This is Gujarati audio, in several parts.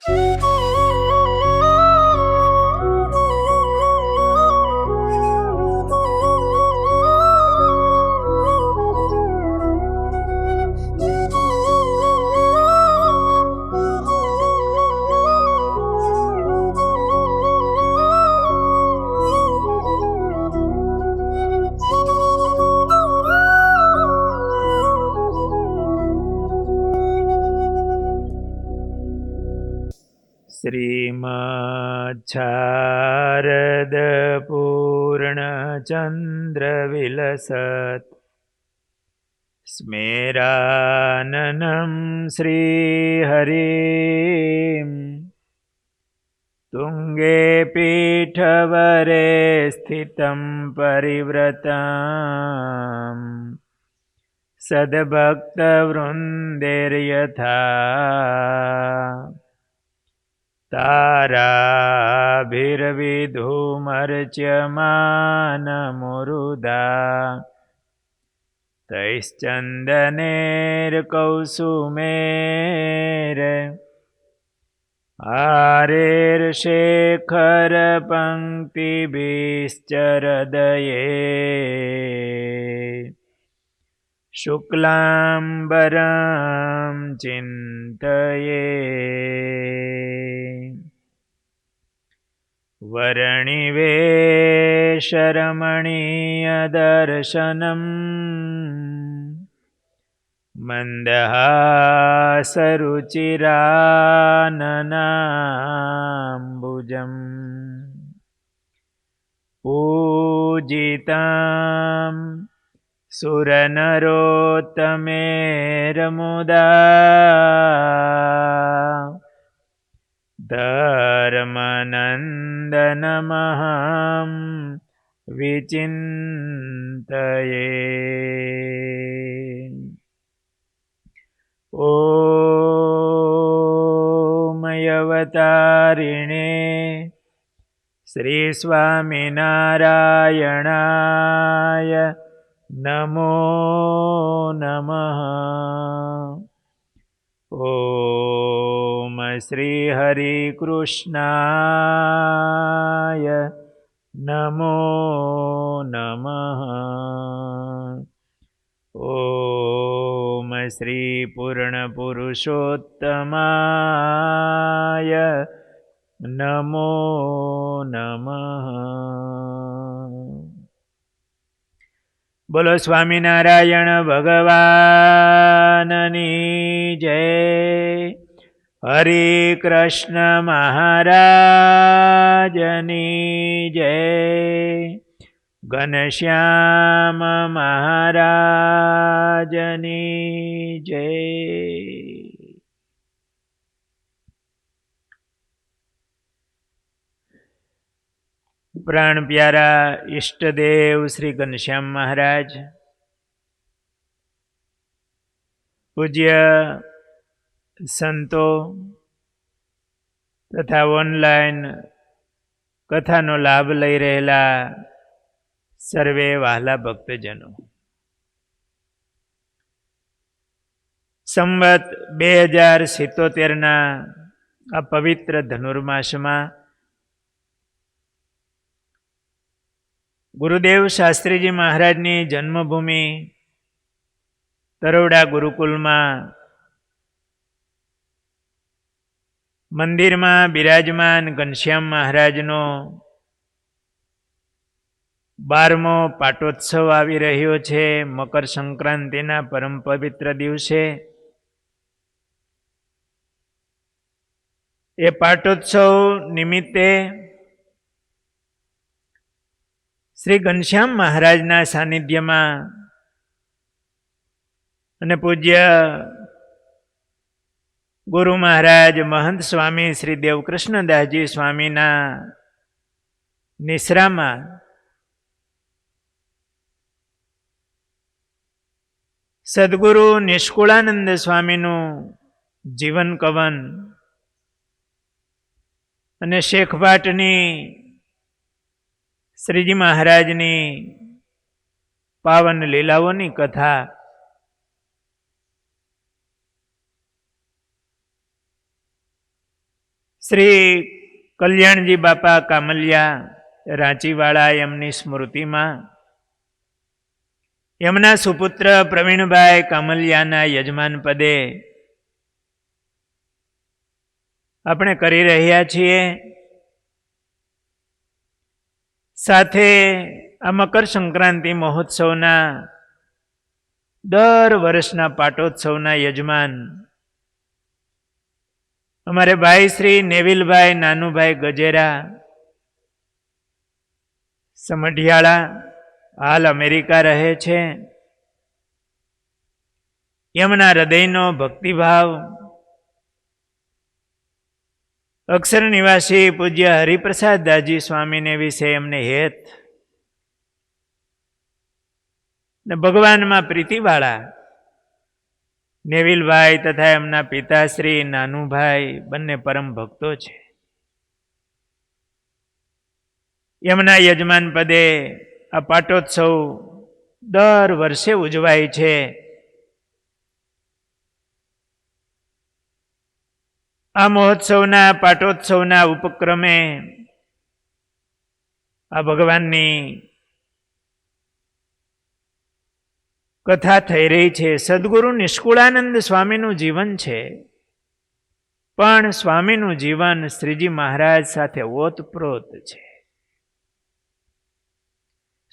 श्रीमच्छारदपूर्णचन्द्रविलसत् स्मेराननं श्रीहरिं तुङ्गे पीठवरे स्थितं परिव्रताम् सद्भक्तवृन्दैर्यथा ताराभिर्विधूमर्च्यमानमुरुदा तैश्चन्दनैर्कौसुमेर आरेर्शेखरपङ्क्तिभिश्चरदये शुक्लाम्बरं चिन्तये वर्णिवेशरमणीयदर्शनम् मन्दहासरुचिराननाम्बुजम् पूजितां सुरनरोत्तमेरमुदा धर्मनन्दनमहं विचिन्तये। ॐ अवतारिणे श्रीस्वामिनारायणाय नमो नमः। ॐ श्रीहरिकृष्णाय नमो नमः। ॐ श्रीपूर्णपुरुषोत्तमाय नमो नमः। बोलो स्वामिनारायण भगवाननी जय। हरे कृष्ण महाराजनी जय। घनश्याम महाराजनी जय। प्राण प्यारा इष्टदेव श्री घनश्याम महाराज, पूज्य संतो तथा ऑनलाइन कथानो लाभ लई रहेला सर्वे वहाला भक्तजनों, संवत 2077 ना आ पवित्र धनुर्मास में गुरुदेव शास्त्रीजी महाराजनी जन्मभूमि तरोड़ा गुरुकुल में मंदिर में बिराजमान घनश्याम महाराजनो 12मो पाटोत्सव आवी रह्यो छे। मकर संक्रांतिना परम पवित्र दिवसे ए पाटोत्सव निमित्ते श्री घनश्याम महाराजना सानिध्य में अने पूज्य गुरु महाराज महंत स्वामी श्री देवकृष्णदासजी स्वामीना निश्रा में सद्गुरु निष्कुलानंद स्वामीनु जीवन कवन अने शेखभाटनी श्रीजी महाराजनी पावन लीलाओनी कथा શ્રી કલ્યાણજી બાપા કામલિયા રાંચીવાળા એમની સ્મૃતિમાં એમના સુપુત્ર પ્રવીણભાઈ કામલિયાના યજમાન પદે આપણે કરી રહ્યા છીએ. સાથે આ મકર સંક્રાંતિ મહોત્સવના દર વર્ષના પાટોત્સવના યજમાન અમારે ભાઈ શ્રી નેવિલભાઈ નાનુભાઈ ગજેરા સમઢિયાળા, હાલ અમેરિકા રહે છે. એમના હૃદયનો ભક્તિભાવ અક્ષર નિવાસી પૂજ્ય હરિપ્રસાદ દાજી સ્વામીને વિશે એમને હેત ને ભગવાનમાં પ્રીતિવાળા નેવિલભાઈ તથા એમના પિતાશ્રી નાનુભાઈ બંને પરમ ભક્તો છે. એમના યજમાન પદે આ પાટોત્સવ દર વર્ષે ઉજવાય છે. આ મહોત્સવના પાટોત્સવના ઉપક્રમે આ ભગવાનની કથા થઈ રહી છે. સદગુરુ નિષ્કુળાનંદ સ્વામીનું જીવન છે, પણ સ્વામીનું જીવન શ્રીજી મહારાજ સાથે ઓતપ્રોત છે.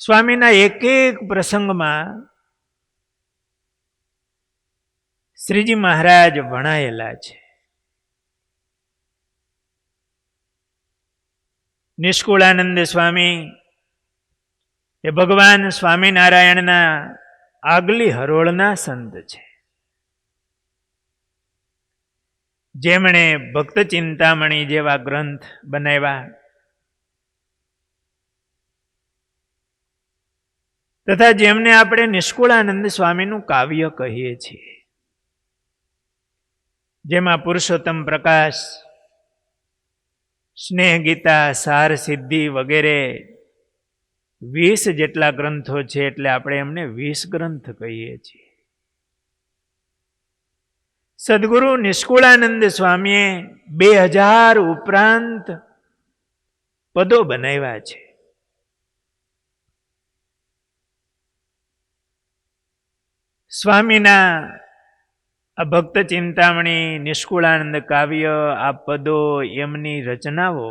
સ્વામીના એક એક પ્રસંગમાં શ્રીજી મહારાજ વણાયેલા છે. નિષ્કુળાનંદ સ્વામી એ ભગવાન સ્વામિનારાયણના આગલી હરોળના સંત છે, જેમણે ભક્ત ચિંતામણી જેવા ગ્રંથ બનાવ્યા તથા જેમને આપણે નિષ્કુળાનંદ સ્વામીનું કાવ્ય કહીએ છીએ, જેમાં પુરુષોત્તમ પ્રકાશ, સ્નેહ ગીતા, સાર સિદ્ધિ વગેરે 20 જેટલા ગ્રંથો છે. એટલે આપણે એમને 20 ગ્રંથ કહીએ છીએ. સદગુરુ નિષ્કુળાનંદ સ્વામીએ 2000 ઉપરાંત પદો બનાવ્યા છે. સ્વામીના આ ભક્ત ચિંતામણી, નિષ્કુળાનંદ કાવ્ય, આ પદો, એમની રચનાઓ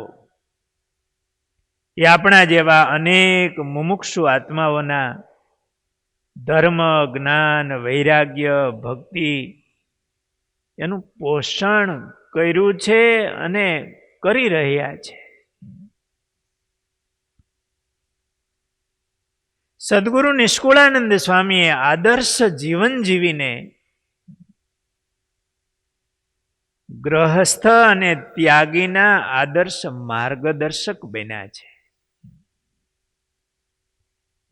એ આપણા જેવા અનેક મુમુક્ષુ આત્માઓના ધર્મ, જ્ઞાન, વૈરાગ્ય, ભક્તિ એનું પોષણ કર્યું છે અને કરી રહ્યા છે. સદગુરુ નિષ્કુળાનંદ સ્વામીએ આદર્શ જીવન જીવીને ગ્રહસ્થ અને ત્યાગીના આદર્શ માર્ગદર્શક બન્યા છે.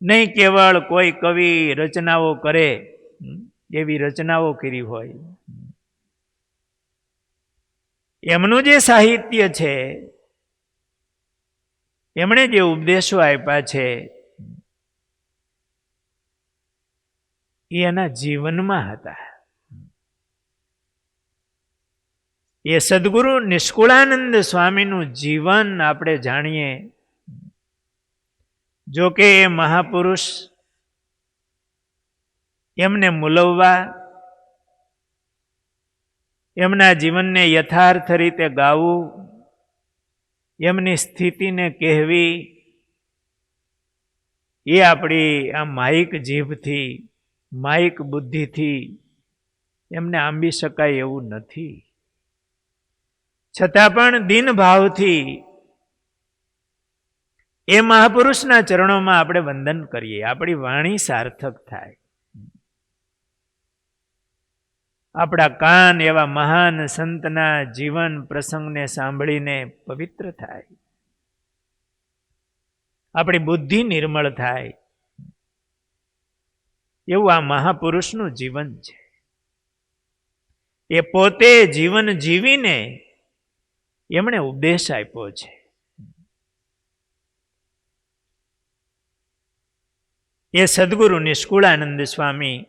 નહીં કેવળ કોઈ કવિ રચનાઓ કરે એવી રચનાઓ કરી હોય. એમનું જે સાહિત્ય છે, એમણે જે ઉપદેશો આપ્યા છે, એ એના જીવનમાં હતા. એ સદગુરુ નિષ્કુળાનંદ સ્વામીનું જીવન આપણે જાણીએ. જો કે એ મહાપુરુષ, એમને મૂલવવા, એમના જીવનને યથાર્થ રીતે ગાવું, એમની સ્થિતિને કહેવી, એ આપણી આ માઇક જીભથી, માઇક બુદ્ધિથી એમને આંબી શકાય એવું નથી. છતાં પણ દિન ભાવથી એ મહાપુરુષના ચરણોમાં આપણે વંદન કરીએ, આપણી વાણી સાર્થક થાય, આપણા કાન એવા મહાન સંતના જીવન પ્રસંગને સાંભળીને પવિત્ર થાય, આપણી બુદ્ધિ નિર્મળ થાય, એવું આ મહાપુરુષનું જીવન છે. એ પોતે જીવન જીવીને એમણે ઉપદેશ આપ્યો છે. એ સદગુરુ નિષ્કુળાનંદ સ્વામી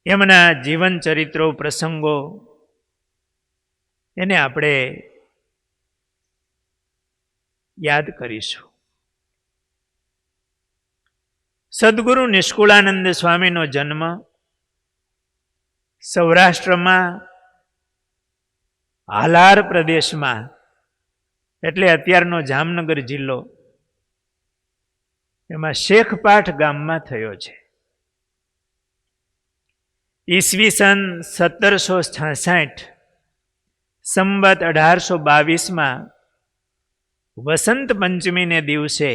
એમના જીવન ચરિત્રો, પ્રસંગો એને આપણે યાદ કરીશું. સદગુરુ નિષ્કુળાનંદ સ્વામીનો જન્મ સૌરાષ્ટ્રમાં હાલાર પ્રદેશમાં, એટલે અત્યારનો જામનગર જિલ્લો, એમાં શેખપાઠ ગામમાં થયો છે. ઈસવીસન 1766 સંવત 1822 વસંત પંચમીને દિવસે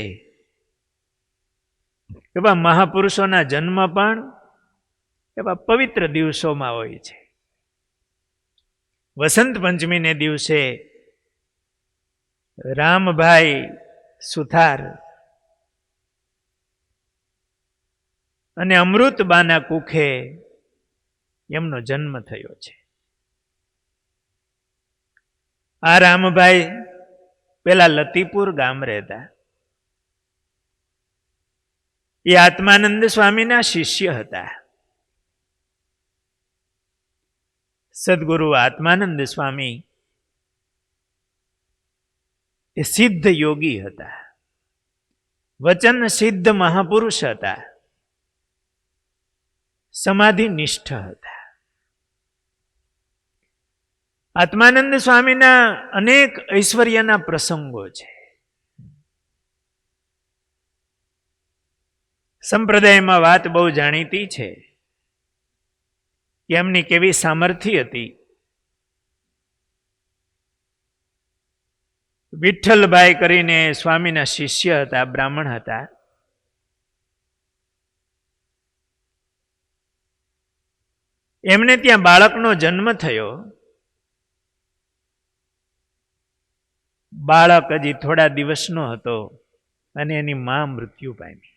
એવા મહાપુરુષોના જન્મ પણ એવા પવિત્ર દિવસોમાં હોય છે. વસંત પંચમીને દિવસે રામભાઈ સુથાર અને અમૃતબાના કુખે એમનો જન્મ થયો છે. આ રામભાઈ પેલા લતીપુર ગામ રહેતા. એ આત્માનંદ સ્વામીના શિષ્ય હતા. સદગુરુ આત્માનંદ સ્વામી એ સિદ્ધ યોગી હતા, વચન સિદ્ધ મહાપુરુષ હતા, સમાધિ નિષ્ઠ હતા. આત્માનંદ સ્વામીના અનેક ઐશ્વર્યના પ્રસંગો છે. સંપ્રદાયમાં વાત બહુ જાણીતી છે કે એમની કેવી સામર્થ્ય હતી. વિઠ્ઠલભાઈ કરીને સ્વામીના શિષ્ય હતા, બ્રાહ્મણ હતા. એમને ત્યાં બાળકનો જન્મ થયો. બાળક હજી થોડા દિવસનો હતો અને એની માં મૃત્યુ પામી.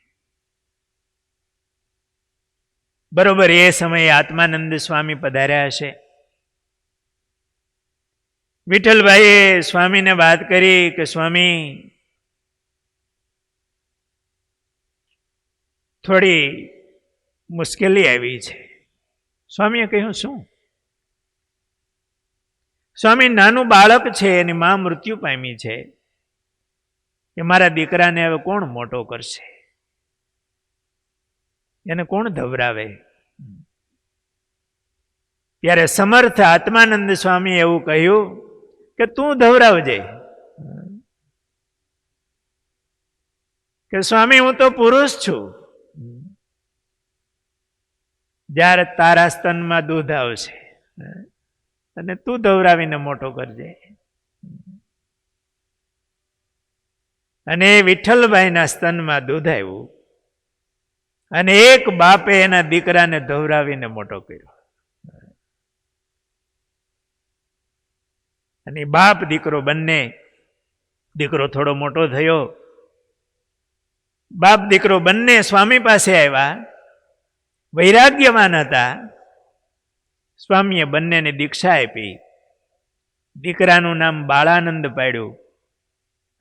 બરોબર એ સમયે આત્માનંદ સ્વામી પધાર્યા હશે. વિઠ્ઠલભાઈએ સ્વામીને વાત કરી કે સ્વામી, થોડી મુશ્કેલી આવી છે. સ્વામીએ કહ્યું, શું? સ્વામી, નાનું બાળક છે, એની માં મૃત્યુ પામી છે, કે મારા દીકરાને હવે કોણ મોટો કરશે? એને કોણ ધવરાવે? ત્યારે સમર્થ આત્માનંદ સ્વામી એવું કહ્યું કે તું ધવરાવજે. કે સ્વામી, હું તો પુરુષ છું, જ્યારે તારા સ્તનમાં દૂધ આવશે અને તું ધવરાવીને મોટો કરજે. અને વિઠ્ઠલભાઈના સ્તનમાં દૂધ આવ્યું અને એક બાપે એના દીકરાને ધવરાવીને મોટો કર્યો. અને બાપ દીકરો બંને, દીકરો થોડો મોટો થયો, બાપ દીકરો બંને સ્વામી પાસે આવ્યા, વૈરાગ્યવાન હતા. સ્વામીએ બંનેને દીક્ષા આપી. દીકરાનું નામ બાળાનંદ પાડ્યું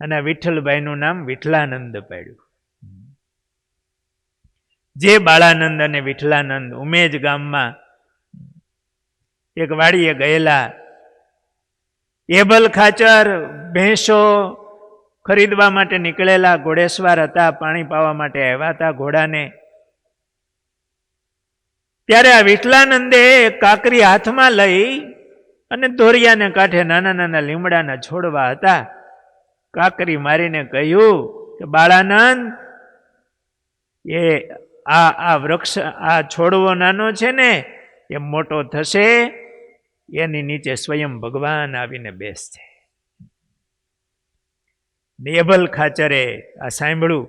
અને વિઠ્ઠલભાઈનું નામ વિઠ્ઠલાનંદ પાડ્યું. જે બાળાનંદ અને વિઠ્ઠલાનંદ ઉમેજ ગામમાં એક વાડીએ ગયેલા, એબલ ખાચર ભેંસો ખરીદવા માટે નીકળેલા ઘોડેસવાર હતા, પાણી પાવા માટે આવ્યા હતા ઘોડાને. ત્યારે આ વિઠ્ઠલાનંદે કાકરી હાથમાં લઈ અને ધોરિયાને કાંઠે નાના નાના લીમડાના છોડવા હતા, કાકરી મારીને કહ્યું કે બાળાનંદ, એ આ વૃક્ષ, આ છોડવો નાનો છે ને, એ મોટો થશે, એની નીચે સ્વયં ભગવાન આવીને બેસશે. નેબલ ખાચરે આ સાંભળ્યું.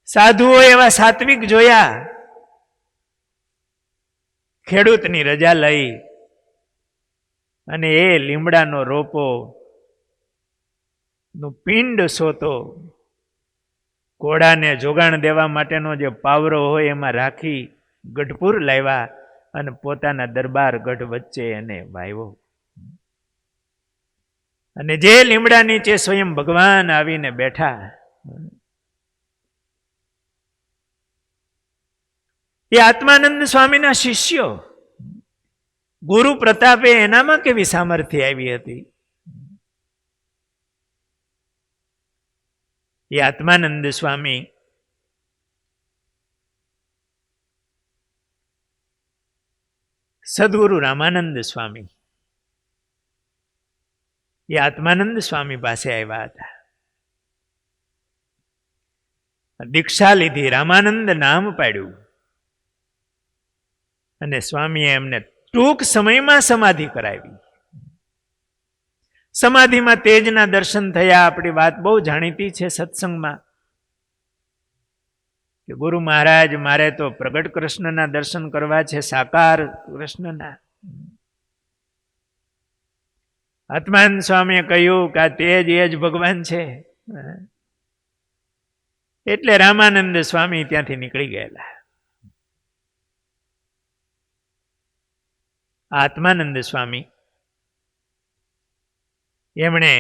સાધુઓ એવા સાત્વિક જોયા. ખેડૂતની રજા લઈ અને એ લીમડાનો રોપો નું પિંડ સોતો, ઘોડાને જોગાણ દેવા માટેનો જે પાવરો હોય એમાં રાખી ગઢપુર લાવ્યા અને પોતાના દરબાર ગઢ વચ્ચે એને વાવ્યો. અને જે લીમડા નીચે સ્વયં ભગવાન આવીને બેઠા, એ આત્માનંદ સ્વામીના શિષ્યો. ગુરુ પ્રતાપે એનામાં કેવી સામર્થ્ય આવી હતી. એ આત્માનંદ સ્વામી સદગુરુ રામાનંદ સ્વામી એ આત્માનંદ સ્વામી પાસે આવ્યા હતા. દીક્ષા લીધી, રામાનંદ નામ પાડ્યું અને સ્વામીએ એમને ટૂંક સમયમાં સમાધિ કરાવી. સમાધિમાં તેજના દર્શન થયા. આપણી વાત બહુ જાણીતી છે સત્સંગમાં કે ગુરુ મહારાજ મારે તો પ્રગટ કૃષ્ણના દર્શન કરવા છે, સાકાર કૃષ્ણના. આત્માનંદ સ્વામીએ કહ્યું કે આ તેજ એ જ ભગવાન છે. એટલે રામાનંદ સ્વામી ત્યાંથી નીકળી ગયેલા. આત્માનંદ સ્વામી એમણે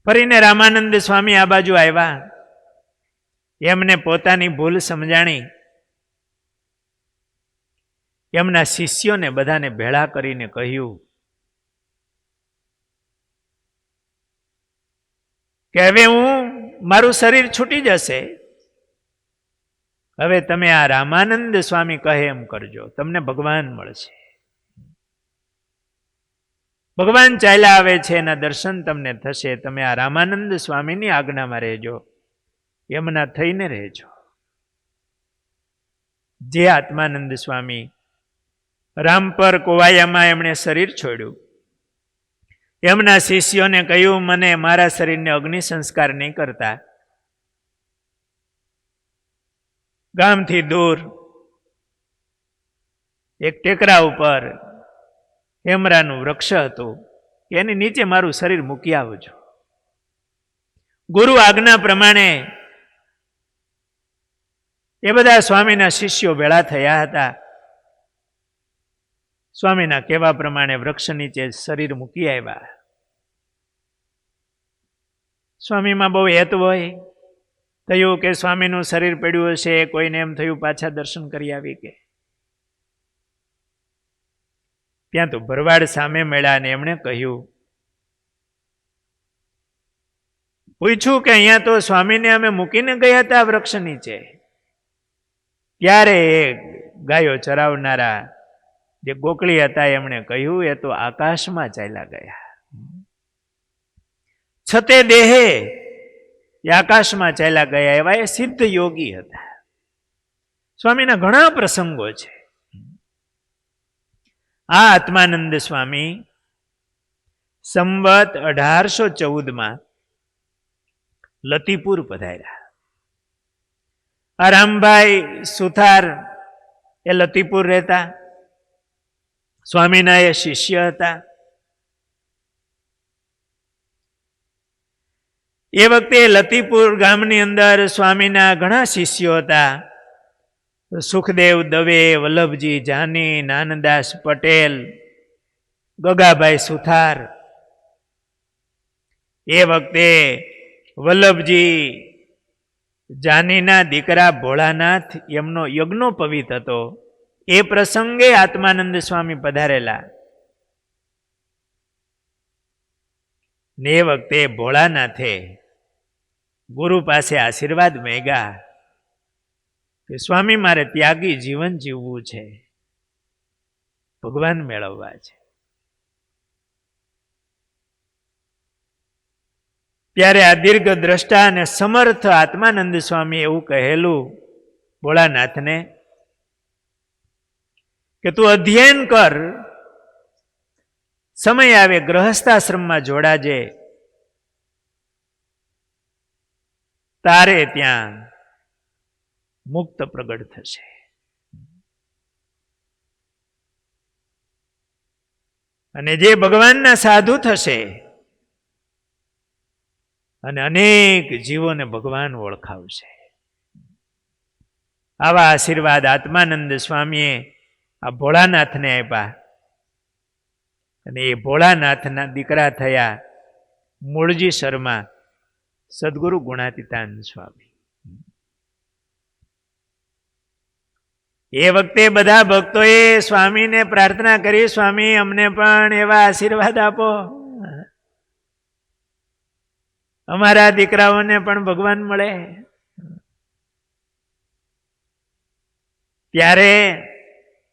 ફરીને રામાનંદ સ્વામી આ બાજુ આવ્યા. એમને પોતાની ભૂલ સમજાણી. એમના શિષ્યોને બધાને ભેળા કરીને કહ્યું કે હવે મારું શરીર છૂટી જશે, હવે તમે આ રામાનંદ સ્વામી કહે એમ કરજો, તમને ભગવાન મળશે. ભગવાન ચાલ્યા આવે છે, એના દર્શન તમને થશે. તમે આ રામાનંદ સ્વામીની આજ્ઞામાં રહેજો, એમના થઈને રહેજો. જે આત્માનંદ સ્વામી રામપર કોવાયામાં એમણે શરીર છોડ્યું. એમના શિષ્યોને કહ્યું મને મારા શરીરને અગ્નિ સંસ્કાર નહીં કરતા. ગામથી દૂર એક ટેકરા ઉપર હેમરાનું વૃક્ષ હતું, એની નીચે મારું શરીર મૂકી આવજો. ગુરુ આજ્ઞા પ્રમાણે એ બધા સ્વામીના શિષ્યો ભેળા થયા હતા. સ્વામીના કહેવા પ્રમાણે વૃક્ષ નીચે શરીર મૂકી આવ્યા. સ્વામીમાં બહુ હેત હોય. થયું કે સ્વામીનું શરીર પડ્યું હશે, કોઈને એમ થયું પાછા દર્શન કરી આવી કે. ત્યાં તો ભરવાડ સામે મળ્યા ને એમણે કહ્યું, પૂછ્યું કે અહીંયા તો સ્વામીને અમે મૂકીને ગયા હતા વૃક્ષ નીચે. ત્યારે એ ગાયો ચરાવનારા જે ગોકળી હતા એમણે કહ્યું એ તો આકાશમાં ચાલ્યા ગયા. છતે દેહે એ આકાશમાં ચાલ્યા ગયા. એવા એ સિદ્ધ યોગી હતા. સ્વામીના ઘણા પ્રસંગો છે. આ આત્માનંદ સ્વામી સંવત 1814 લતીપુર પધાર્યા. આ રામભાઈ સુથાર એ લતીપુર રહેતા, સ્વામીના એ શિષ્ય હતા. એ વખતે લતીપુર ગામની અંદર સ્વામીના ઘણા શિષ્યો હતા. સુખદેવ દવે, વલ્લભજી જાની, નાનદાસ પટેલ, ગગાભાઈ સુથાર. એ વખતે વલ્લભજી જાનીના દીકરા ભોળાનાથ એમનો યજ્ઞોપવિત હતો. એ પ્રસંગે આત્માનંદ સ્વામી પધારેલા. ને એ વખતે ભોળાનાથે ગુરુ પાસે આશીર્વાદ માંગ્યા કે સ્વામી મારે ત્યાગી જીવન જીવવું છે, ભગવાન મેળવવા છે. ત્યારે આ દીર્ઘ દ્રષ્ટા અને સમર્થ આત્માનંદ સ્વામી એવું કહેલું ભોળાનાથને કે તું અધ્યયન કર, સમય આવે ગ્રહસ્થાશ્રમમાં જોડાજે, તારે ત્યાં મુક્ત પ્રગટ થશે. અને જે ભગવાનના સાધુ થશે અને અનેક જીવોને ભગવાન ઓળખાવશે. આવા આશીર્વાદ આત્માનંદ સ્વામીએ આ ભોળાનાથને આપ્યા. અને એ ભોળાનાથના દીકરા થયા મૂળજી શર્મા સદગુરુ ગુણાતીતાનંદ સ્વામી. એ વખતે બધા ભક્તોએ સ્વામીને પ્રાર્થના કરી, સ્વામી અમને પણ એવા આશીર્વાદ આપો, અમારા દીકરાઓને પણ ભગવાન મળે. ત્યારે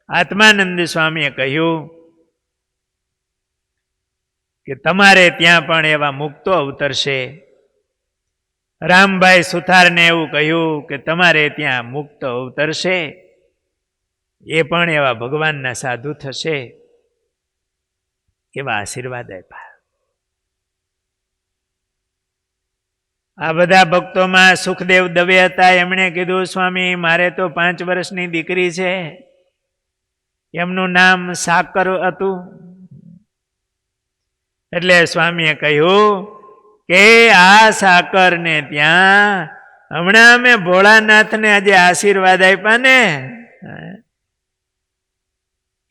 આત્માનંદ સ્વામીએ કહ્યું કે તમારે ત્યાં પણ એવા મુક્તો અવતરશે. રામભાઈ સુથારને એવું કહ્યું કે તમારે ત્યાં મુક્ત અવતરશે, એ પણ એવા ભગવાનના સાધુ થશે. એવા આશીર્વાદ આપ્યા. આ બધા ભક્તોમાં સુખદેવ દવે હતા. એમણે કીધું, સ્વામી મારે તો 5 વર્ષની દીકરી છે, એમનું નામ સાકર હતું. એટલે સ્વામીએ કહ્યું કે આ સાકરને ત્યાં હમણાં અમે ભોળાનાથને આજે આશીર્વાદ આપ્યા ને,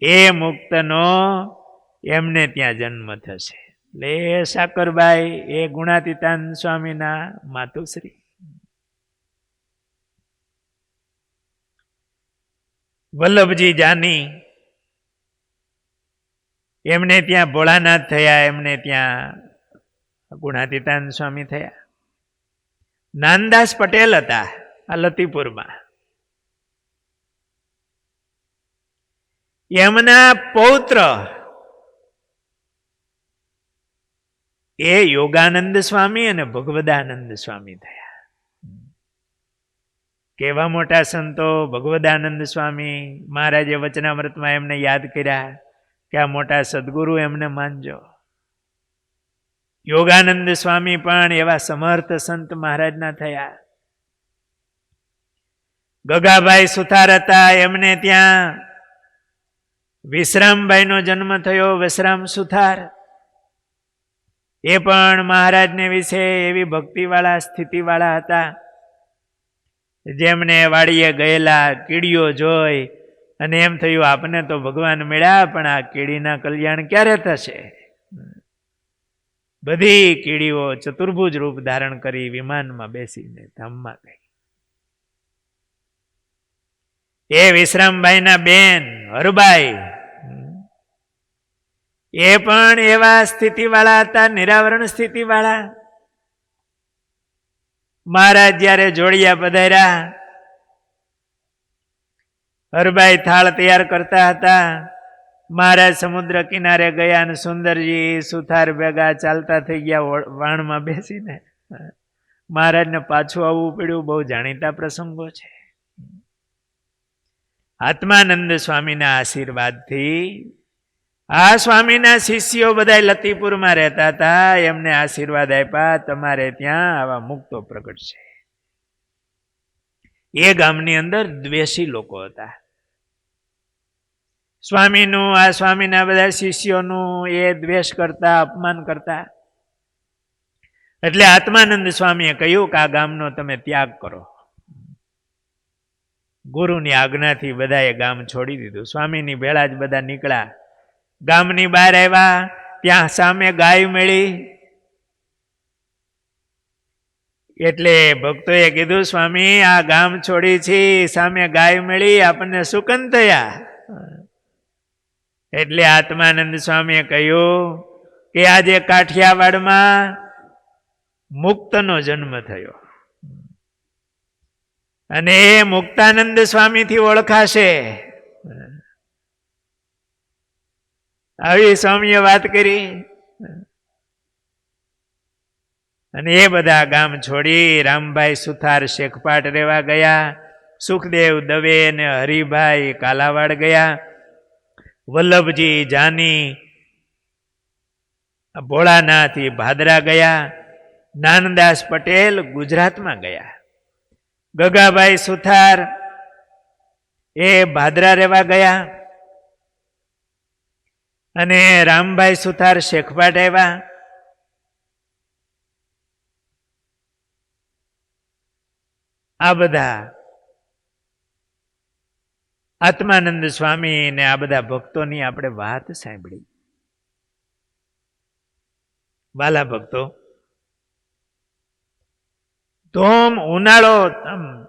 એ મુક્તનો એમને ત્યાં જન્મ થશે. એટલે સાકરબાઈ એ ગુણાતીતાન સ્વામીના માતુશ્રી. વલ્લભજી જાની એમને ત્યાં ભોળાનાથ થયા, એમને ત્યાં ગુણાતીતાન સ્વામી થયા. નાનદાસ પટેલ હતા આ લતીપુરમાં. એમના પૌત્ર એ યોગાનંદ સ્વામી અને ભગવદાનંદ સ્વામી થયા. કેવા મોટા સંતો! ભગવદાનંદ સ્વામી મહારાજે વચનામૃતમાં એમને યાદ કર્યા કે આ મોટા સદગુરુ, એમને માનજો. યોગાનંદ સ્વામી પણ એવા સમર્થ સંત મહારાજના થયા. ગગાભાઈ સુથાર હતા, એમને ત્યાં વિશ્રામભાઈનો જન્મ થયો, વિશ્રામ સુથાર. એ પણ મહારાજને વિશે એવી ભક્તિવાળા સ્થિતિવાળા હતા, જેમને વાડીએ ગયેલા કીડીઓ જોઈ અને એમ થયું આપને તો ભગવાન મળ્યા, પણ આ કીડીના કલ્યાણ ક્યારે થશે? બધી કીડીઓ ચતુર્ભુજ રૂપ ધારણ કરી વિમાનમાં બેસીને ધામમાં ગઈ. એ વિશ્રામભાઈના બેન હરબાઈ, એ પણ એવા સ્થિતિવાળા હતા, નિરાવરણ સ્થિતિવાળા. મહારાજ જ્યારે જોડિયા પધાર્યા, હરબાઈ થાળ તૈયાર કરતા હતા. મહારાજ સમુદ્ર કિનારે ગયા અને સુંદરજી સુથાર ભેગા ચાલતા થઈ ગયા વાણમાં બેસીને. મહારાજને પાછું આવવું પડ્યું. બહુ જાણીતા પ્રસંગો છે. આત્માનંદ સ્વામીના આશીર્વાદથી આ સ્વામીના શિષ્યો બધા લતીપુરમાં રહેતા હતા, એમને આશીર્વાદ આપ્યા, તમારે ત્યાં આવા મુક્તો પ્રગટ છે. એ ગામની અંદર દ્વેષી લોકો હતા. સ્વામીનું, આ સ્વામીના બધા શિષ્યોનું એ દ્વેષ કરતા, અપમાન કરતા. એટલે આત્માનંદ સ્વામીએ કહ્યું કે આ ગામનો તમે ત્યાગ કરો. ગુરુની આજ્ઞાથી બધાએ ગામ છોડી દીધું. સ્વામીની ભેળા જ બધા નીકળ્યા. ગામની બહાર આવ્યા, ત્યાં સામે ગાય મળી. એટલે ભક્તોએ કીધું, સ્વામી આ ગામ છોડી છે, સામે ગાય મળી, આપણને સુકન થયા. એટલે આત્માનંદ સ્વામીએ કહ્યું કે આજે કાઠિયાવાડમાં મુક્તનો જન્મ થયો અને એ મુક્તાનંદ સ્વામીથી ઓળખાશે. આવી સ્વામીએ વાત કરી. અને એ બધા ગામ છોડી રામભાઈ સુથાર શેખપાટ રહેવા ગયા. સુખદેવ દવે ને હરિભાઈ કાલાવાડ ગયા. વલ્લભજી જાની ભોળાનાથ ભાદરા ગયા. નાનદાસ પટેલ ગુજરાતમાં ગયા. ગગાભાઈ સુથાર એ ભાદરા રહેવા ગયા. અને રામભાઈ સુથાર શેખપાટ આવ્યા. આ બધા આત્માનંદ સ્વામી ને આ બધા ભક્તોની આપણે વાત સાંભળી. વાલા ભક્તો, ધોમ ઉનાળો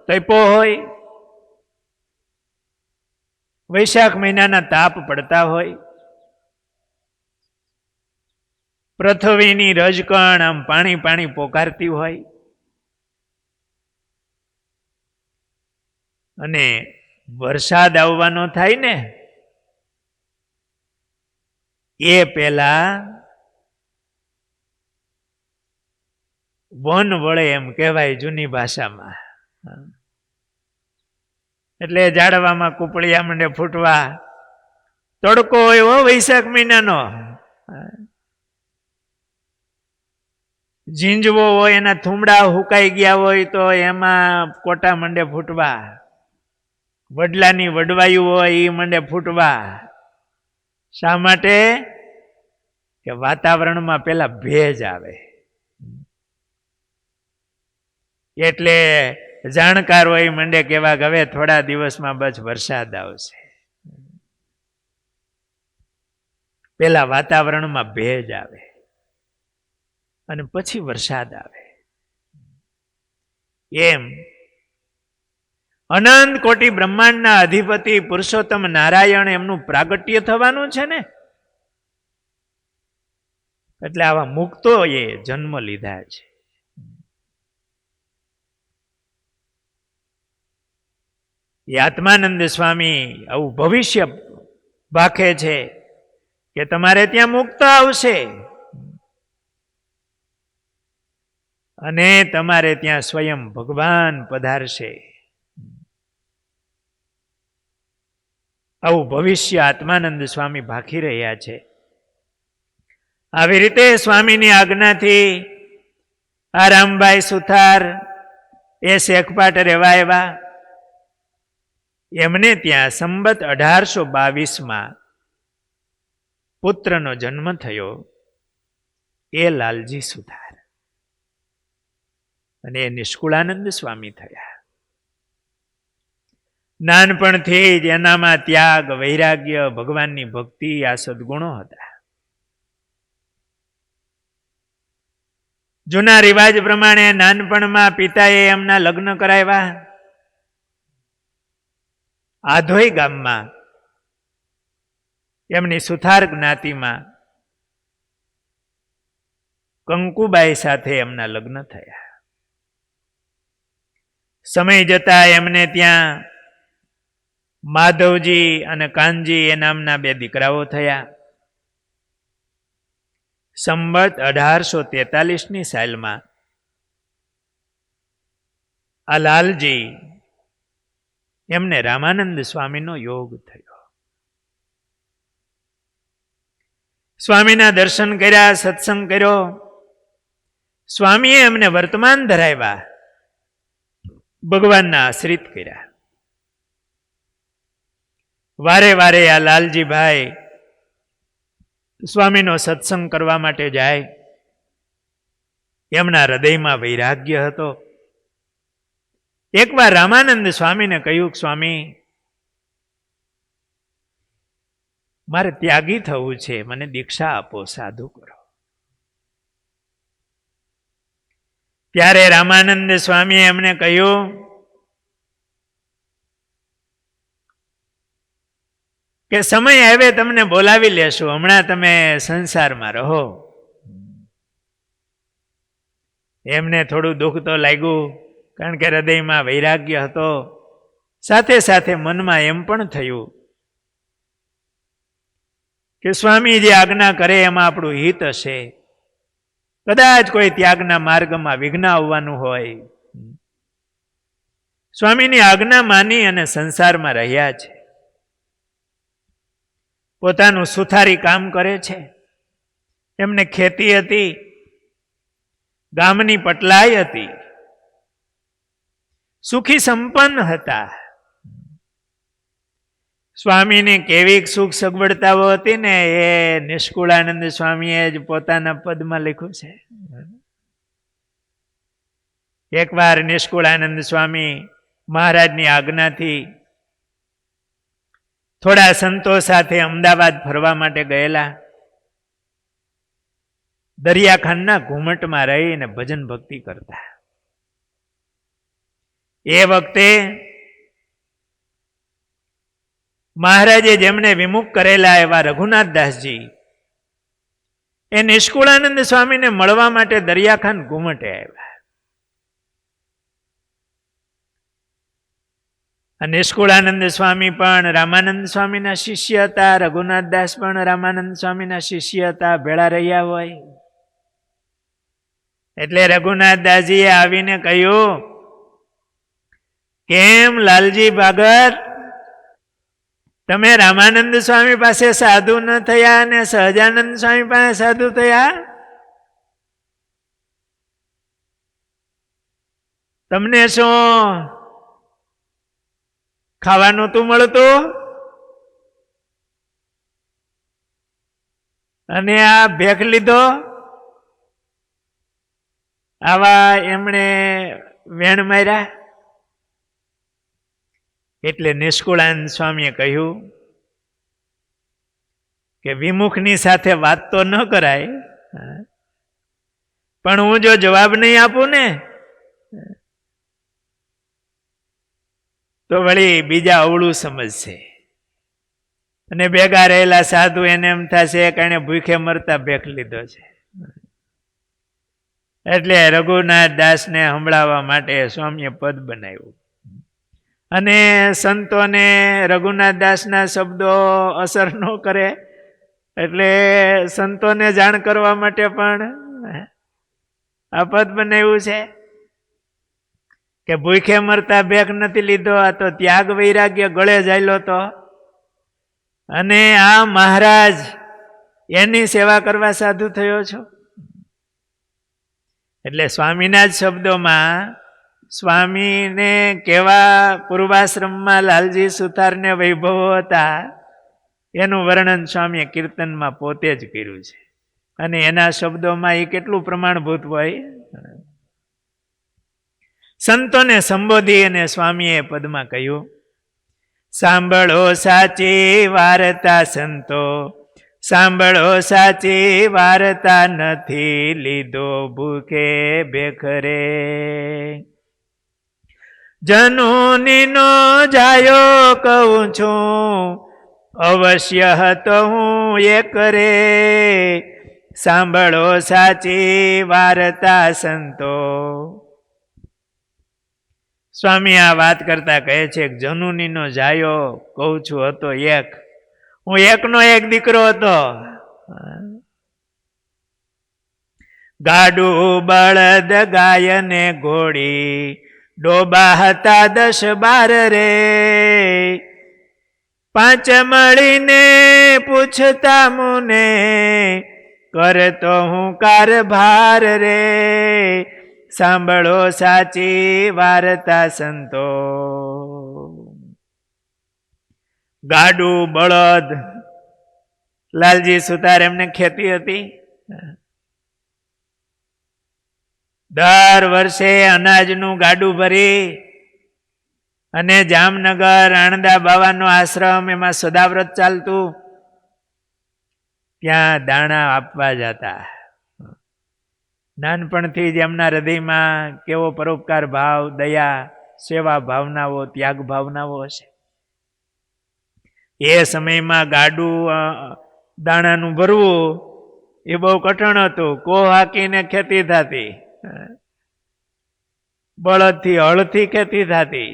તપ્યો હોય, વૈશાખ મહિનાના તાપ પડતા હોય, પૃથ્વીની રજકણ આમ પાણી પાણી પોકારતી હોય, અને વરસાદ આવવાનો થાય ને એ પેલા વન વળે એમ કહેવાય જૂની ભાષામાં. એટલે ઝાડવામાં કૂપળિયા મંડે ફૂટવા, તડકો હોય હો વૈશાખ મહિનાનો, ઝીંઝવો હોય એના થૂમડા હુકાઈ ગયા હોય તો એમાં કોટા મંડે ફૂટવા, વડલાની વડવાયું હોય એ મંડે ફૂટવા. શા માટે? કે વાતાવરણમાં પેલા ભેજ આવે. એટલે જાણકાર હોય મંડે કેવા કે હવે થોડા દિવસમાં બસ વરસાદ આવશે. પેલા વાતાવરણમાં ભેજ આવે અને પછી વરસાદ આવે. એમ અનંત કોટી બ્રહ્માંડના અધિપતિ પુરુષોત્તમ નારાયણ એમનું પ્રાગટ્ય થવાનું છે ને, એટલે આવા મુક્તો એ જન્મ લીધા છે. એ આત્માનંદ સ્વામી આવું ભવિષ્ય ભાખે છે કે તમારે ત્યાં મુક્ત આવશે અને તમારે ત્યાં સ્વયં ભગવાન પધારશે. આવું ભવિષ્ય આત્માનંદ સ્વામી ભાખી રહ્યા છે. આવી રીતે સ્વામીની આજ્ઞાથી આ રામભાઈ સુથાર એ શેખપાટ રહેવા આવ્યા. એમને ત્યાં સંબત 1822 પુત્રનો જન્મ થયો, એ લાલજી સુથાર, અને એ નિષ્કુળાનંદ સ્વામી થયા. નાનપણથી જ એનામાં ત્યાગ, વૈરાગ્ય, ભગવાનની ભક્તિ આ સદગુણો હતા. જૂના રિવાજ પ્રમાણે નાનપણમાં પિતાએ એમના લગ્ન કરાવ્યા. આધોઈ ગામમાં એમની સુથાર જ્ઞાતિમાં કંકુબાઈ સાથે એમના લગ્ન થયા. સમય જતા એમને ત્યાં માધવજી અને કાનજી એ નામના 2 દીકરાઓ થયા. સંબત 1843 સાલમાં આ લાલજી એમને રામાનંદ સ્વામીનો યોગ થયો. સ્વામીના દર્શન કર્યા, સત્સંગ કર્યો. સ્વામીએ એમને વર્તમાન ધરાવ્યા, ભગવાનના આશ્રિત કર્યા. વારે વારે આ લાલજીભાઈ સ્વામીનો સત્સંગ કરવા માટે જાય. એમના હૃદયમાં વૈરાગ્ય હતો. એકવાર રામાનંદ સ્વામીને કહ્યું, સ્વામી મારે ત્યાગી થવું છે, મને દીક્ષા આપો, સાધુ કરો. ત્યારે રામાનંદ સ્વામીએ એમને કહ્યું કે સમય આવે તમને બોલાવી લેશું, હમણાં તમે સંસારમાં રહો. એમને થોડું દુઃખ તો લાગ્યું, કારણ કે હૃદયમાં વૈરાગ્ય હતો. સાથે સાથે મનમાં એમ પણ થયું કે સ્વામી જે આજ્ઞા કરે એમાં આપણું હિત હશે. કદાચ કોઈ ત્યાગના માર્ગમાં વિઘ્ન આવવાનું હોય. સ્વામીની આજ્ઞા માની અને સંસારમાં રહ્યા છે. પોતાનું સુથારી કામ કરે છે. એમને ખેતી હતી, ગામની પટલાઈ હતી, સુખી સંપન્ન હતા. સ્વામીની કેવી સુખ સગવડતાઓ હતી ને એ નિષ્કુળાનંદ સ્વામીએ જ પોતાના પદમાં લખ્યું છે. એકવાર નિષ્કુળાનંદ સ્વામી મહારાજની આજ્ઞાથી થોડા સંતો સાથે અમદાવાદ ફરવા માટે ગયેલા. દરિયાખાંડના ઘુમટમાં રહીને ભજન ભક્તિ કરતા. એ વખતે મહારાજે જેમને વિમુખ કરેલા એવા રઘુનાથદાસજી એ નિષ્કુળાનંદ સ્વામીને મળવા માટે દરિયાખાન ઘુમટે આવ્યા. નિષ્કુળાનંદ સ્વામી પણ રામાનંદ સ્વામીના શિષ્ય હતા, રઘુનાથદાસ પણ રામાનંદ સ્વામીના શિષ્ય હતા, ભેળા રહ્યા હોય. એટલે રઘુનાથદાસજીએ આવીને કહ્યું, કેમ લાલજી ભાગર, તમે રામાનંદ સ્વામી પાસે સાધુ ન થયા અને સહજાનંદ સ્વામી પાસે સાધુ થયા? તમને શું ખાવાનું તું મળતું? અને આ ભેખ લીધો? આવા એમણે વેણ માર્યા. એટલે નિષ્કુળાનંદ સ્વામીએ કહ્યું કે વિમુખની સાથે વાત તો ન કરાય, પણ હું જો જવાબ નહીં આપું ને તો વળી બીજા અવળું સમજશે અને ભેગા રહેલા સાધુ એને એમ થશે કે એને ભૂખે મરતા ભેખ લીધો છે. એટલે રઘુનાથ દાસને સંભળાવવા માટે સ્વામીએ પદ બનાવ્યું. અને સંતોને રઘુનાથ દાસના શબ્દો અસર ન કરે એટલે સંતોને જાણ કરવા માટે પણ આ પદ બનાવ્યું છે કે ભૂખે મરતા ભેખ નથી લીધો, આ તો ત્યાગ વૈરાગ્ય ગળે જાયલો તો. અને આ મહારાજ એની સેવા કરવા સાધુ થયો છો. એટલે સ્વામીના જ શબ્દોમાં સ્વામીને કેવા પૂર્વાશ્રમમાં લાલજી સુથારને વૈભવો હતા એનું વર્ણન સ્વામીએ કીર્તનમાં પોતે જ કર્યું છે. અને એના શબ્દોમાં એ કેટલું પ્રમાણભૂત હોય. સંતોને સંબોધી અને સ્વામીએ પદમાં કહ્યું, સાંભળો સાચી વાર્તા સંતો, સાંભળો સાચી વાર્તા, નથી લીધો ભૂખે ભેખરે. જનુનીનો જાયો કહું છું, અવશ્ય હતો હું એક રે. સાંભળો સાચી વાર્તા સંતો. સ્વામી આ વાત કરતા કહે છે કે જનુનીનો જાયો કહું છું હતો એક, હું એકનો એક દીકરો હતો. ગાડું બળદ ગાય ને ઘોડી, ડોબા હતા 10-12 રે. 5 મળીને પૂછતા મુને, કરતો હું કારભાર રે. સાંભળો સાચી વાર્તા સંતો. ગાડું બળદ, લાલજી સુતાર એમને ખેતી હતી. દર વર્ષે અનાજનું ગાડું ભરી અને જામનગર આણંદા બાવાનો આશ્રમ એમાં સદાવ્રત ચાલતું, ત્યાં દાણા આપવા જતા. નાનપણથી જ એમના હૃદયમાં કેવો પરોપકાર ભાવ, દયા, સેવા ભાવનાઓ, ત્યાગ ભાવનાઓ હશે. એ સમયમાં ગાડું દાણાનું ભરવું એ બહુ કઠણ હતું. કોહ હાકીને ખેતી થતી, બળદથી હળથી ખેતી થતી.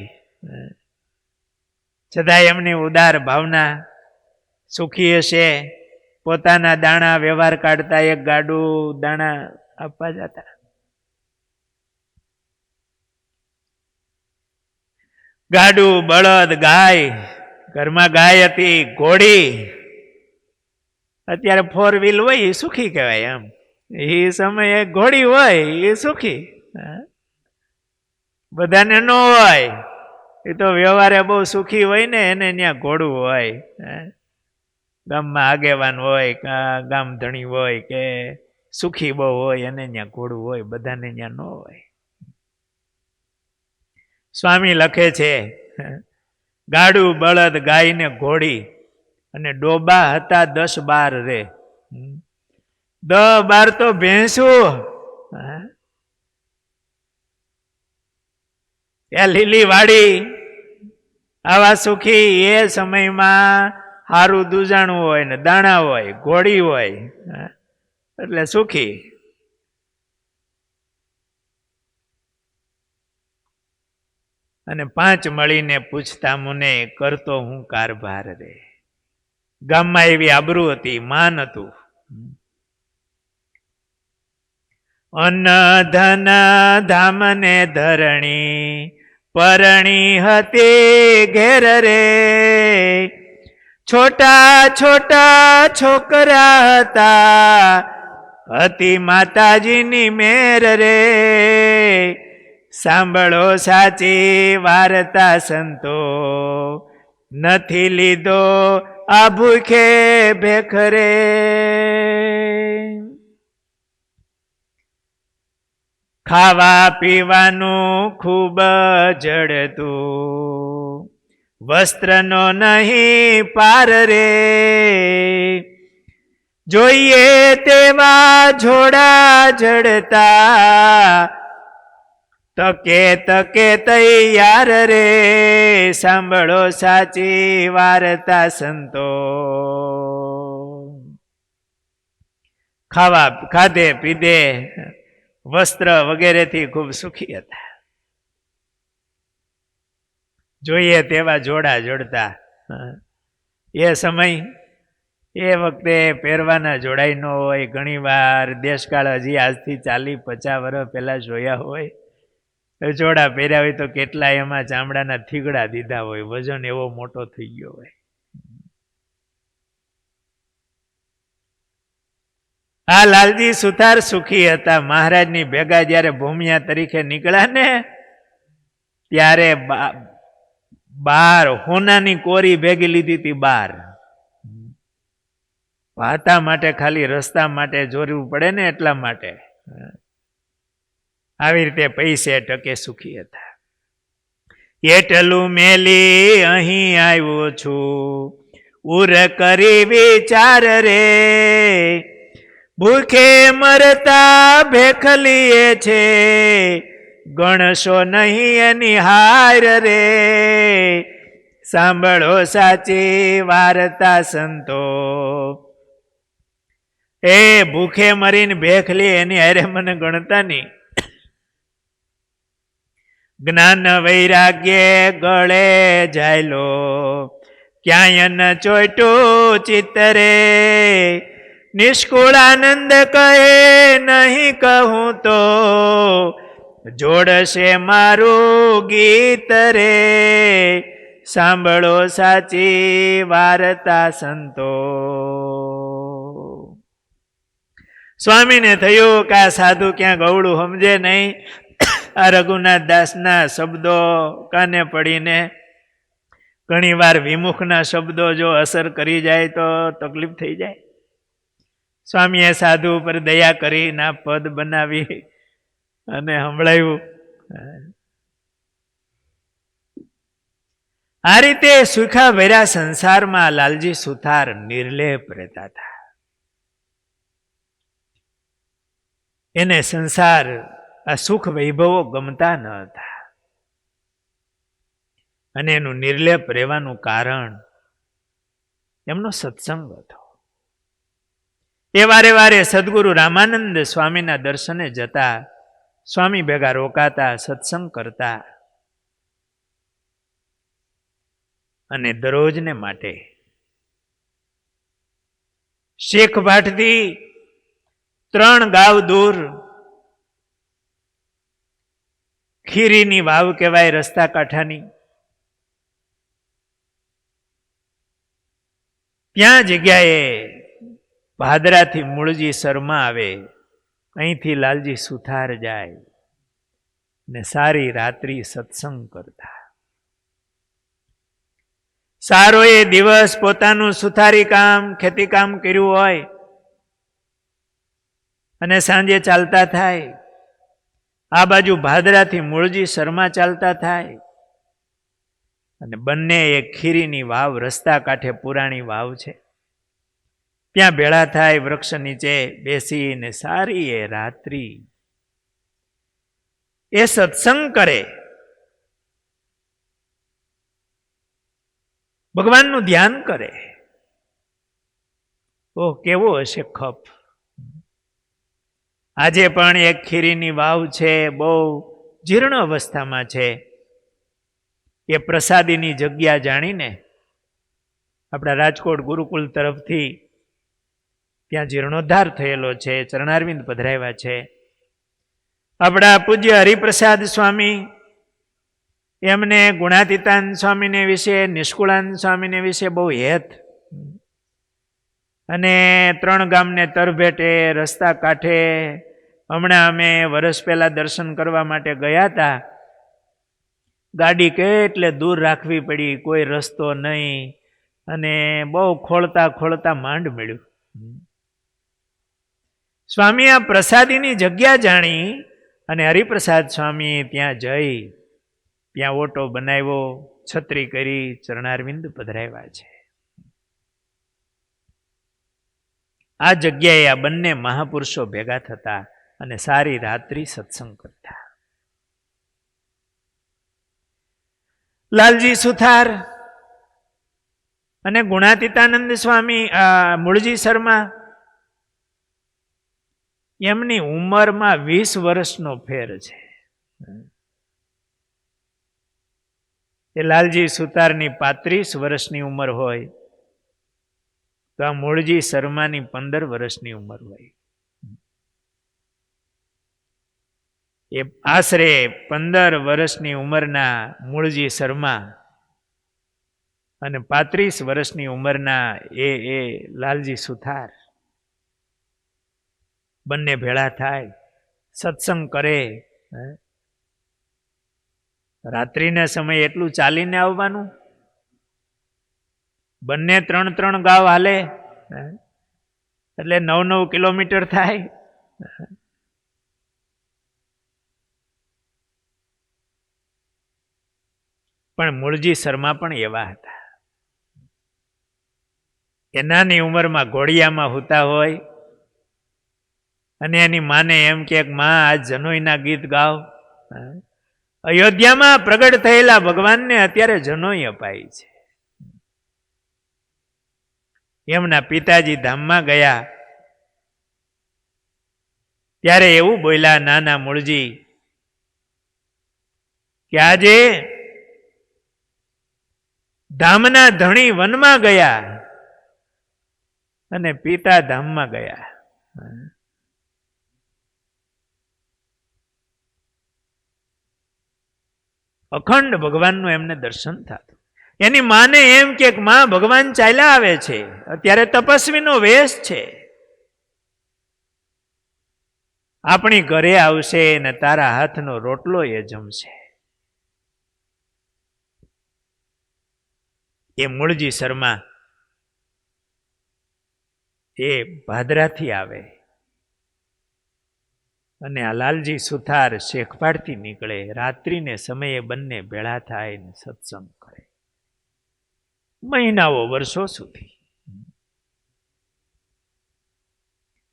છતાં એમની ઉદાર ભાવના, સુખી હશે. પોતાના દાણા વ્યવહાર કાઢતા, એક ગાડું દાણા આપવા જતા. ગાડું, બળદ, ગાય, ઘરમાં ગાય હતી, ઘોડી. અત્યારે 4 વ્હીલ હોય એ સુખી કહેવાય. એમ એ સમયે ઘોડી હોય એ સુખી, બધાને ન હોય. એ તો વ્યવહારે બહુ સુખી હોય ને, એને ત્યાં ઘોડું હોય. ગામમાં આગેવાન હોય, ગામ ધણી હોય કે સુખી બહુ હોય, અને ત્યાં ઘોડું હોય, બધાને ત્યાં ન હોય. સ્વામી લખે છે, ગાડું, બળદ, ગાય ને ઘોડી, અને ડોબા હતા 10-12 રે. 10-12 તો ભેંસું. એ લીલી વાડી, આવા સુખી એ સમયમાં હારું દૂજાણું હોય ને દાણા હોય, ઘોડી હોય, એટલે સુખી. અને 5 મળીને પૂછતા મુને કરતો હું કારભાર રે. ગામમાં એવી આબરૂ હતી, માન હતું. અન્ન ધન ધામ ને ધરણી પરણી હતી ઘેર રે. છોટા છોટા છોકરા હતા, હતી માતાજીની મેર રે. સાંભળો સાચી વાર્તા સંતો, નથી લીધો આ ભૂખે ભેખ રે. ખાવા પીવાનું ખૂબ જડતું, વસ્ત્રનો નહીં પાર રે. જોઈએ તેવા જોડા જડતા, તકે તકે તૈયાર રે. સાંભળો સાચી વાર્તા સંતો. ખાધે પીધે વસ્ત્ર વગેરેથી ખૂબ સુખી હતા. જોઈએ તેવા જોડા જોડતા. એ સમય એ વખતે પહેરવાના જોડાઈ ન હોય. ઘણી વાર દેશકાળ હજી આજથી 40-50 વર્ષ પહેલા જોયા હોય. જોડા પહેર્યા હોય તો કેટલા એમાં ચામડાના થીગડા દીધા હોય, વજન એવો મોટો થઈ ગયો હોય. આ લાલજી સુથાર સુખી હતા. મહારાજની ભેગા જયારે ભૂમિયા તરીકે નીકળ્યા ને, ત્યારે 12 હોનાની કોરી ભેગી લીધી હતી. 12 ભાતા માટે, ખાલી રસ્તા માટે જોરવું પડે ને, એટલા માટે. આવી રીતે પૈસે ટકે સુખી હતા. એટલું મેલી અહીં આવ્યો છું, ઉર કરી વિચાર રે. ભૂખે મરતા ભેખલીએ છે, ગણશો નહીં એની હાર રે. સાંભળો સાચી વાર્તા સંતો, એ ભૂખે મરીને ભેખલી એની હારે મને ગણતા નહીં. જ્ઞાન વૈરાગ્ય ગળે જાયલો, ક્યાંય ન ચોટ્યું ચિત્તરે. નિષ્કુળાનંદ કહે નહીં કહું તો, જોડશે મારું ગીત રે. સાંભળો સાચી વાર્તા સંતો. સ્વામીને થયું કે આ સાધુ ક્યાં ગવડું સમજે નહીં. આ રઘુનાથ દાસના શબ્દો કાને પડીને ઘણી વાર વિમુખના શબ્દો જો અસર કરી જાય તો તકલીફ થઈ જાય. સ્વામીએ સાધુ ઉપર દયા કરી ના પદ બનાવી અને સંભળાવ્યું. આ રીતે સુખા ભર્યા સંસારમાં લાલજી સુથાર નિર્લેપ રહેતા હતા. એને સંસાર, આ સુખ વૈભવો ગમતા ન હતા. અને એનું નિર્લેપ રહેવાનું કારણ એમનો સત્સંગ હતો. એ વારે વારે સદગુરુ રામાનંદ સ્વામીના દર્શને જતા, સ્વામી ભેગા રોકાતા, સત્સંગ કરતા. અને દરરોજને માટે શેખ ભાટથી 3 ગાવ દૂર ખીરીની વાવ કહેવાય, રસ્તા કાંઠાની, ત્યાં જગ્યાએ ભાદરાથી મૂળજી શર્મા આવે, અહીંથી લાલજી સુથાર જાય ને સારી રાત્રિ સત્સંગ કરતા. સારો એ દિવસ પોતાનું સુથારી કામ, ખેતી કામ કર્યું હોય અને સાંજે ચાલતા થાય. આ બાજુ ભાદરાથી મૂળજી શર્મા ચાલતા થાય અને બંને એક ખીરીની વાવ, રસ્તા કાંઠે પુરાણી વાવ છે, ત્યાં ભેળા થાય, વૃક્ષ નીચે બેસીને સારી એ રાત્રિ એ સત્સંગ કરે. ભગવાનનું ધ્યાન કરે. ઓહ, કેવો હશે ખપ. આજે પણ એક ખીરીની વાવ છે, બહુ જીર્ણ અવસ્થામાં છે. એ પ્રસાદીની જગ્યા જાણીને આપણા રાજકોટ ગુરુકુળ તરફથી ત્યાં જીર્ણોદ્ધાર થયેલો છે, ચરણારવિંદ પધરાવ્યા છે. આપણા પૂજ્ય હરિપ્રસાદ સ્વામી, એમને ગુણાતીતાનંદ સ્વામીને વિશે, નિષ્કુળાનંદ સ્વામીને વિશે બહુ હેત. અને 3 ગામને તરભેટે રસ્તા કાંઠે હમણાં અમે વર્ષ પહેલા દર્શન કરવા માટે ગયા હતા. ગાડી કેટલે દૂર રાખવી પડી, કોઈ રસ્તો નહીં, અને બહુ ખોળતા ખોળતા માંડ મળ્યું. સ્વામી આ પ્રસાદીની જગ્યા જાણી અને હરિપ્રસાદ સ્વામી ત્યાં જઈ, ત્યાં ઓટો બનાવ્યો, છત્રી કરી, ચરણારવિંદ પધરાવ્યા છે. આ જગ્યાએ આ બંને મહાપુરુષો ભેગા થતા અને સારી રાત્રિ સત્સંગ કરતા. લાલજી સુથાર અને ગુણાતીતાનંદ સ્વામી, મૂળજી શર્મા, એમની ઉંમરમાં 20 વર્ષનો ફેર છે. એ લાલજી સુતારની 35 વર્ષની ઉંમર હોય તો આ મૂળજી શર્માની 15 વર્ષની ઉંમર હોય. એ આશરે 15 વર્ષની ઉંમરના મૂળજી શર્મા અને 35 વર્ષની ઉંમરના એ લાલજી સુથાર બંને ભેળા થાય, સત્સંગ કરે. રાત્રિના સમયે એટલું ચાલીને આવવાનું, બંને 3 ગાવ હાલે એટલે 9 કિલોમીટર થાય. પણ મૂળજી શર્મા પણ એવા હતા. એ નાની ઉંમરમાં ઘોડિયામાં હોતા હોય અને એની માને એમ કે માં આજ જનોઈના ગીત ગાવ. અયોધ્યામાં પ્રગટ થયેલા ભગવાનને અત્યારે જનોઈ અપાઈ છે. એમના પિતાજી ધામમાં ગયા ત્યારે એવું બોલ્યા નાના મૂળજી કે આજે ધામના ધણી વનમાં ગયા અને પિતા ધામમાં ગયા. અખંડ ભગવાનનું એમને દર્શન થતું. એની માને એમ કે માં ભગવાન ચાલ્યા આવે છે, અત્યારે તપસ્વીનો વેશ છે, આપણી ઘરે આવશે ને તારા હાથનો રોટલો એ જમશે. એ મૂળજી શર્મા એ ભાદરાથી આવે અને આ લાલજી સુથાર શેખપાડથી નીકળે. રાત્રિને સમયે બંને ભેળા થાય ને સત્સંગ કરે, મહિનાઓ વર્ષો સુધી.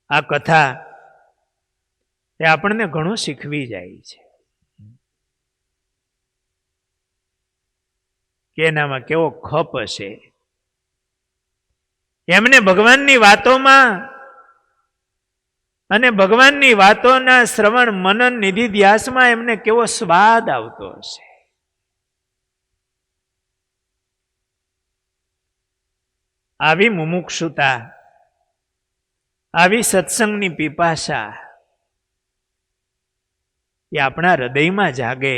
આ કથા એ આપણને ઘણું શીખવી જાય છે કે એનામાં કેવો ખપ હશે. એમને ભગવાનની વાતોમાં અને ભગવાનની વાતોના શ્રવણ મનન નિધિ ધ્યાસમાં એમને કેવો સ્વાદ આવતો હશે. આવી મુમુક્ષુતા, આવી સત્સંગની પીપાસા એ આપણા હૃદયમાં જાગે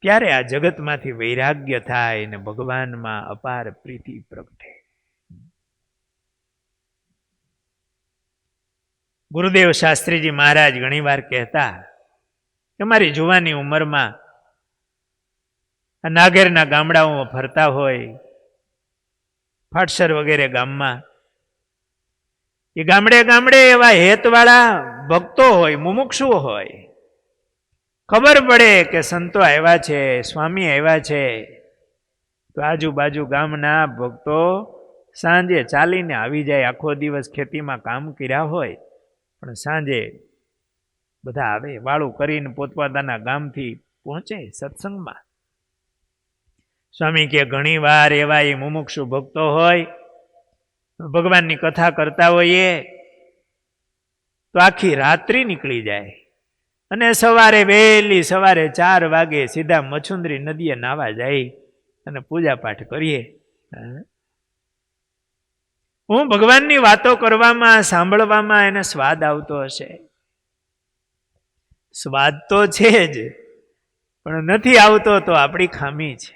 ત્યારે આ જગતમાંથી વૈરાગ્ય થાય અને ભગવાનમાં અપાર પ્રીતિ પ્રગટે. ગુરુદેવ શાસ્ત્રીજી મહારાજ ઘણીવાર કહેતા કે મારી જુવાની ઉંમરમાં નાગેરના ગામડાઓમાં ફરતા હોય, ફાટસર વગેરે ગામમાં, એ ગામડે ગામડે એવા હેતવાળા ભક્તો હોય, મુમુક્ષુઓ હોય, ખબર પડે કે સંતો આવ્યા છે, સ્વામી આવ્યા છે, તો આજુબાજુ ગામના ભક્તો સાંજે ચાલીને આવી જાય. આખો દિવસ ખેતીમાં કામ કર્યા હોય પણ સાંજે બધા આવે, વાળું કરીને પોતપોતાના ગામથી પહોંચે સત્સંગમાં. સ્વામી કે ઘણી વાર એવા એ મુમુક્ષુ ભક્તો હોય, ભગવાનની કથા કરતા હોઈએ તો આખી રાત્રિ નીકળી જાય અને સવારે વહેલી સવારે 4 વાગે સીધા મછુંદરી નદીએ નાવા જાય અને પૂજા પાઠ કરીએ. હું ભગવાનની વાતો કરવામાં, સાંભળવામાં એને સ્વાદ આવતો હશે. સ્વાદ તો છે જ, પણ નથી આવતો તો આપણી ખામી છે.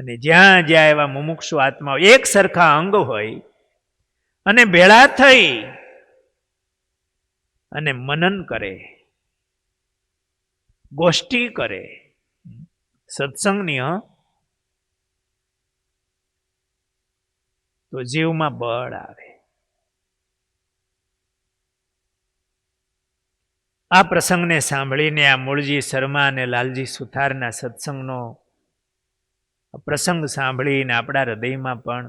અને જ્યાં જ્યાં એવા મુમુક્ષુ આત્માઓ એક સરખા અંગ હોય અને ભેળા થઈ અને મનન કરે, ગોષ્ઠી કરે, સત્સંગની તો જીવમાં બળ આવે. આ પ્રસંગને સાંભળીને આ મૂળજી શર્મા અને લાલજી સુથારના સત્સંગનો પ્રસંગ સાંભળીને આપણા હૃદયમાં પણ,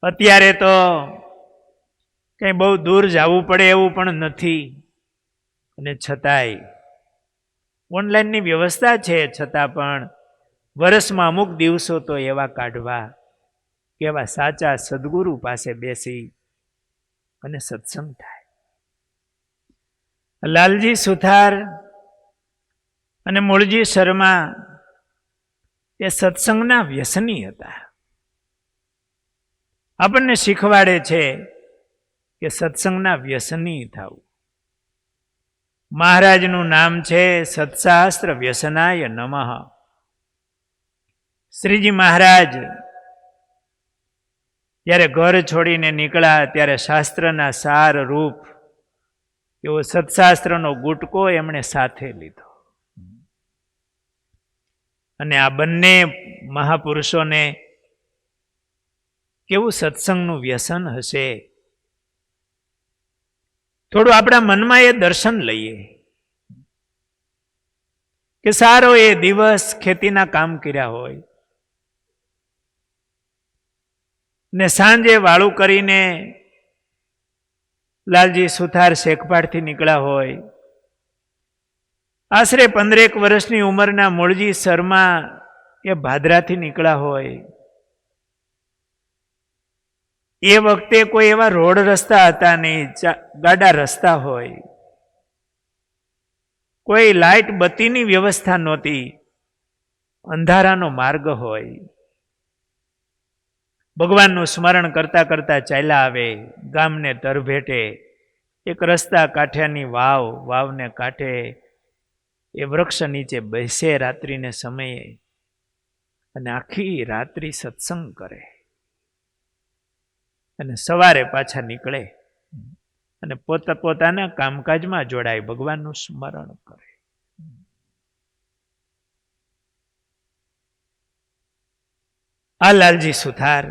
અત્યારે તો કઈ બહુ દૂર જવું પડે એવું પણ નથી, અને છતાંય ઓનલાઈનની વ્યવસ્થા છે, છતાં પણ વર્ષમાં અમુક દિવસો તો એવા કાઢવા કે એવા સાચા સદગુરુ પાસે બેસી અને સત્સંગ થાય. લાલજી સુથાર અને મૂળજી શર્મા એ સત્સંગના વ્યસની હતા. આપણને શીખવાડે છે કે સત્સંગના વ્યસની થવું. મહારાજનું નામ છે સત્શાસ્ત્ર વ્યસનાય નમઃ. શ્રીજી મહારાજ જ્યારે ઘર છોડીને નીકળ્યા ત્યારે શાસ્ત્રના સાર રૂપ એવો સત્શાસ્ત્રનો ગુટકો એમણે સાથે લીધો. અને આ બંને મહાપુરુષોને કેવું સત્સંગનું વ્યસન હશે. થોડું આપણા મનમાં એ દર્શન લઈએ કે સારો એ દિવસ ખેતીના કામ કર્યા હોય ને સાંજે વાળું કરીને લાલજી સુથાર શેખપાટથી નીકળ્યા હોય, આશરે 15 વર્ષની ઉંમરના મૂળજી શર્મા એ ભાદરાથી નીકળ્યા હોય. એ વખતે કોઈ એવા રોડ રસ્તા હતા નહીં, ગાડા રસ્તા હોય, કોઈ લાઇટ બત્તીની વ્યવસ્થા નહોતી, અંધારાનો માર્ગ હોય. ભગવાનનું સ્મરણ કરતા કરતા ચાલ્યા આવે, ગામને તરભેટે એક રસ્તા કાંઠાની વાવને કાંઠે એ વૃક્ષ નીચે બેસે રાત્રિને સમયે અને આખી રાત્રિ સત્સંગ કરે અને સવારે પાછા નીકળે અને પોતાના કામકાજમાં જોડાય, ભગવાનનું સ્મરણ કરે. આ લાલજી સુથાર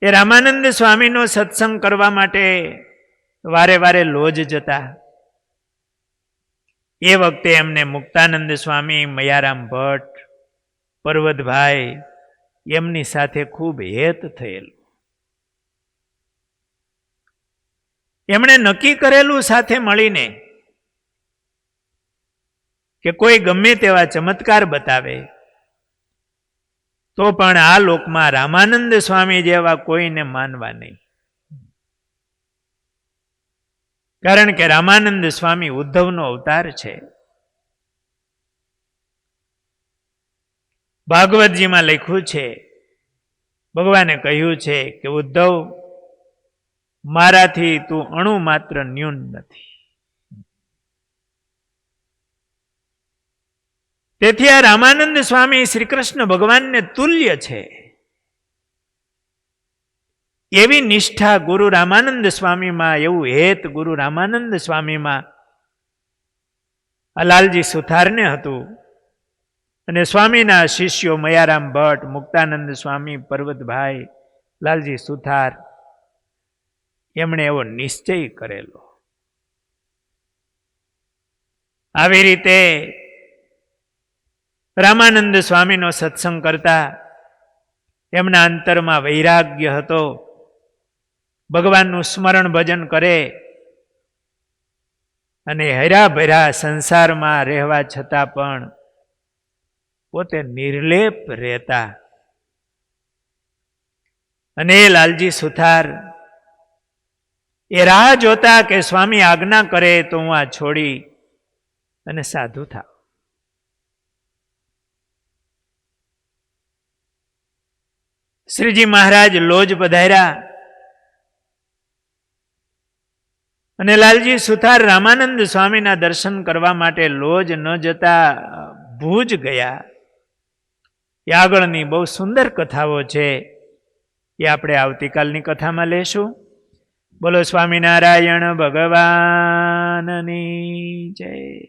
એ રામાનંદ સ્વામીનો સત્સંગ કરવા માટે વારે વારે લોજ જતા. એ વખતે એમને મુક્તાનંદ સ્વામી, મયારામ ભટ્ટ, પર્વતભાઈ એમની સાથે ખૂબ હેત થયેલું. એમણે નક્કી કરેલું સાથે મળીને કે કોઈ ગમે તેવા ચમત્કાર બતાવે તો પણ આ લોકમાં રામાનંદ સ્વામી જેવા કોઈને માનવા નહીં. કારણ કે રામાનંદ સ્વામી ઉદ્ધવનો અવતાર છે. ભાગવતજીમાં લખ્યું છે, ભગવાને કહ્યું છે કે ઉદ્ધવ, મારાથી તું અણુ માત્ર ન્યૂન નથી. તેથી આ રામાનંદ સ્વામી શ્રી કૃષ્ણ ભગવાનને તુલ્ય છે. એવી નિષ્ઠા ગુરુ રામાનંદ સ્વામીમાં, એવું હેત ગુરુ રામાનંદ સ્વામીમાં આ લાલજી સુથારને હતું. અને સ્વામીના શિષ્યો મયારામ ભટ્ટ, મુક્તાનંદ સ્વામી, પર્વતભાઈ, લાલજી સુથાર એમણે એવો નિશ્ચય કરેલો. આવી રીતે રામાનંદ સ્વામીનો સત્સંગ કરતા એમના અંતરમાં વૈરાગ્ય હતો. ભગવાનનું સ્મરણ ભજન કરે અને હર્યા સંસારમાં રહેવા છતાં પણ પોતે નિર્લેપ રહેતા. અને લાલજી સુથાર એ રાહ જોતા કે સ્વામી આજ્ઞા કરે તો હું આ છોડી અને સાધુ થાવ. શ્રીજી મહારાજ લોજ પધાર્યા અને લાલજી સુથાર રામાનંદ સ્વામીના દર્શન કરવા માટે લોજ ન જતા ભુજ ગયા. એ આગળની બહુ સુંદર કથાઓ છે, એ આપણે આવતીકાલની કથામાં લેશું. બોલો સ્વામિનારાયણ ભગવાનની જય.